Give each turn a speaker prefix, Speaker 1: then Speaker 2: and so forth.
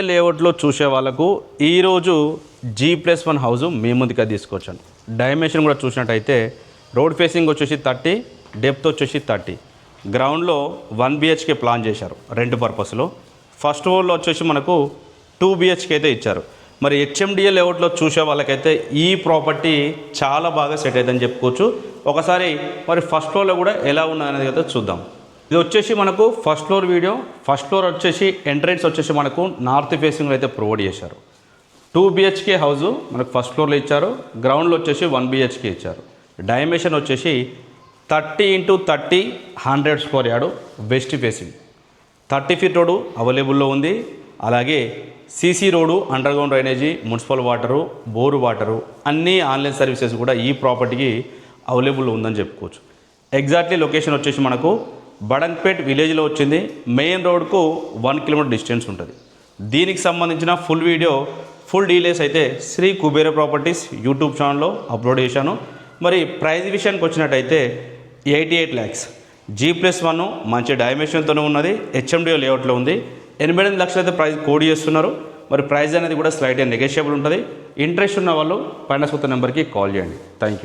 Speaker 1: లేఅవుట్లో చూసే వాళ్ళకు ఈరోజు G+1 హౌస్ మీ ముందుగా తీసుకొచ్చాను. డైమెన్షన్ కూడా చూసినట్టయితే రోడ్ ఫేసింగ్ వచ్చేసి 30, డెప్త్ వచ్చేసి 30. గ్రౌండ్లో 1 BHK ప్లాన్ చేశారు రెంట్ పర్పస్లో. ఫస్ట్ ఫ్లోర్లో వచ్చేసి మనకు 2 BHK అయితే ఇచ్చారు. మరి HMDA లేఅవుట్లో చూసే వాళ్ళకైతే ఈ ప్రాపర్టీ చాలా బాగా సెట్ అవుతుందని చెప్పుకోవచ్చు. ఒకసారి మరి ఫస్ట్ ఫ్లోర్లో కూడా ఎలా ఉన్నదనేది అయితే చూద్దాం. ఇది వచ్చేసి మనకు first floor video. First floor వచ్చేసి ఎంట్రెన్స్ వచ్చేసి మనకు నార్త్ ఫేసింగ్ అయితే ప్రొవైడ్ చేశారు. 2 BHK హౌస్ మనకు ఫస్ట్ ఫ్లోర్లో ఇచ్చారు. గ్రౌండ్లో వచ్చేసి 1 BHK ఇచ్చారు. డైమెన్షన్ వచ్చేసి 30 × 30 100 square yard west facing. 30 feet road అవైలబుల్లో ఉంది. అలాగే CC road, under ground drainage, municipal water, bore water అన్నీ ఆన్లైన్ సర్వీసెస్ కూడా ఈ ప్రాపర్టీకి అవైలబుల్ ఉందని చెప్పుకోవచ్చు. ఎగ్జాక్ట్లీ లొకేషన్ వచ్చేసి మనకు బడంగ్పేట్ విలేజ్లో వచ్చింది. మెయిన్ రోడ్కు 1 కిలోమీటర్ డిస్టెన్స్ ఉంటుంది. దీనికి సంబంధించిన ఫుల్ వీడియో, ఫుల్ డీటెయిల్స్ అయితే శ్రీ కుబేర ప్రాపర్టీస్ యూట్యూబ్ ఛానల్లో అప్లోడ్ చేశాను. మరి ప్రైస్ విషయానికి వచ్చినట్టయితే 88 lakhs G+1 మంచి డైమెన్షన్తోనే ఉన్నది. HMDA లేఅవుట్లో ఉంది. 88 లక్షలు అయితే ప్రైస్ కోడ్ చేస్తున్నారు. మరి ప్రైస్ అనేది కూడా స్లైట్గా నెగోషియబుల్ ఉంటుంది. ఇంట్రెస్ట్ ఉన్న వాళ్ళు పైన నెంబర్కి కాల్ చేయండి. Thank you.